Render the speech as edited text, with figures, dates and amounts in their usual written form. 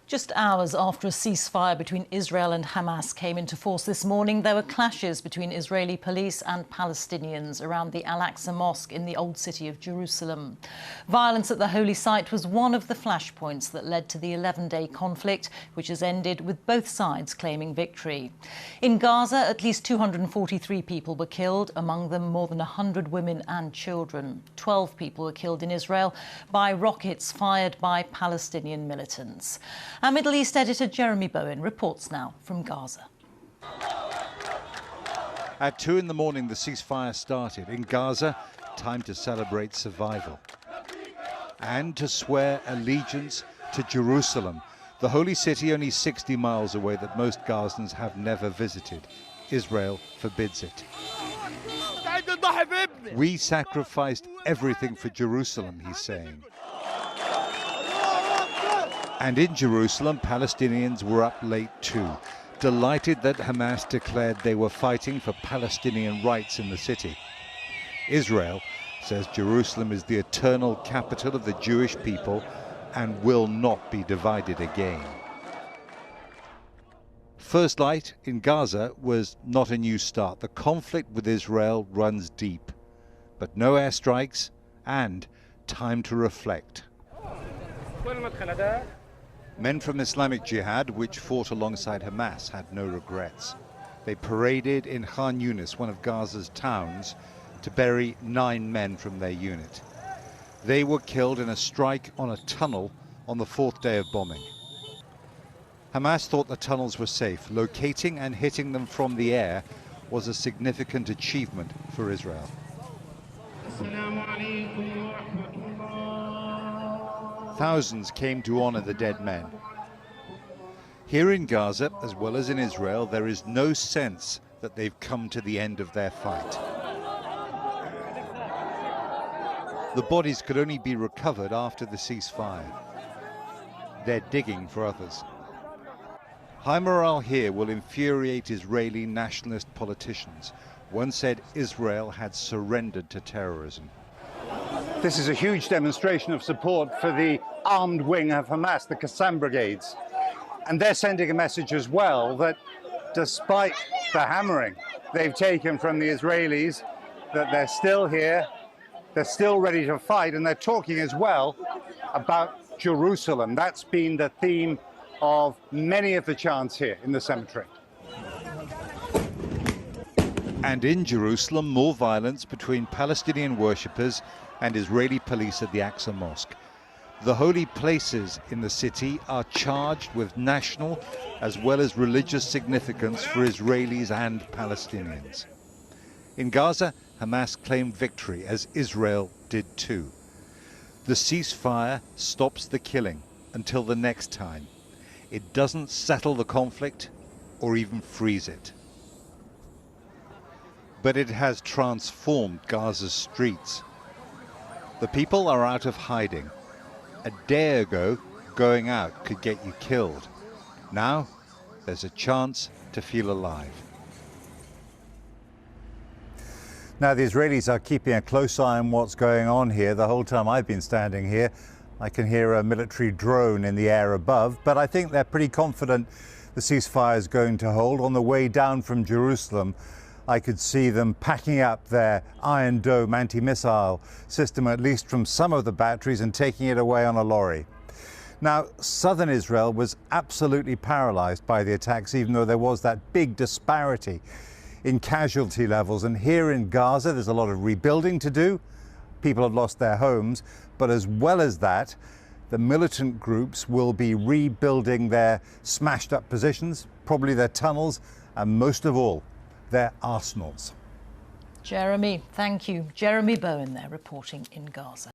Just hours after a ceasefire between Israel and Hamas came into force this morning, there were clashes between Israeli police and Palestinians around the Al-Aqsa Mosque in the Old City of Jerusalem. Violence at the holy site was one of the flashpoints that led to the 11-day conflict, which has ended with both sides claiming victory. In Gaza, at least 243 people were killed, among them more than 100 women and children. 12 people were killed in Israel by rockets fired by Palestinian militants. Our Middle East editor Jeremy Bowen reports now from Gaza. At 2 in the morning, the ceasefire started. In Gaza, time to celebrate survival and to swear allegiance to Jerusalem, the holy city only 60 miles away that most Gazans have never visited. Israel forbids it. We sacrificed everything for Jerusalem, he's saying. And in Jerusalem, Palestinians were up late too, delighted that Hamas declared they were fighting for Palestinian rights in the city. Israel says Jerusalem is the eternal capital of the Jewish people and will not be divided again. First light in Gaza was not a new start. The conflict with Israel runs deep, but no airstrikes and time to reflect. Men from Islamic Jihad, which fought alongside Hamas, had no regrets. They paraded in Khan Yunis, one of Gaza's towns, to bury 9 men from their unit. They were killed in a strike on a tunnel on the 4th day of bombing. Hamas thought the tunnels were safe. Locating and hitting them from the air was a significant achievement for Israel. Thousands came to honor the dead men. Here in Gaza, as well as in Israel, there is no sense that they've come to the end of their fight. The bodies could only be recovered after the ceasefire. They're digging for others. High morale here will infuriate Israeli nationalist politicians. One said Israel had surrendered to terrorism. This is a huge demonstration of support for the armed wing of Hamas, the Qassam brigades. And they're sending a message as well that despite the hammering they've taken from the Israelis, that they're still here, they're still ready to fight, and they're talking as well about Jerusalem. That's been the theme of many of the chants here in the cemetery. And in Jerusalem, more violence between Palestinian worshippers and Israeli police at the Aqsa Mosque. The holy places in the city are charged with national as well as religious significance for Israelis and Palestinians. In Gaza, Hamas claimed victory, as Israel did too. The ceasefire stops the killing until the next time. It doesn't settle the conflict or even freeze it. But it has transformed Gaza's streets. The people are out of hiding. A day ago, going out could get you killed. Now, there's a chance to feel alive. Now, the Israelis are keeping a close eye on what's going on here. The whole time I've been standing here, I can hear a military drone in the air above, but I think they're pretty confident the ceasefire is going to hold. On the way down from Jerusalem, I could see them packing up their Iron Dome anti-missile system, at least from some of the batteries, and taking it away on a lorry. Now, southern Israel was absolutely paralyzed by the attacks, even though there was that big disparity in casualty levels. And here in Gaza, there's a lot of rebuilding to do. People have lost their homes. But as well as that, the militant groups will be rebuilding their smashed up positions, probably their tunnels, and most of all, their arsenals. Jeremy, thank you. Jeremy Bowen there reporting in Gaza.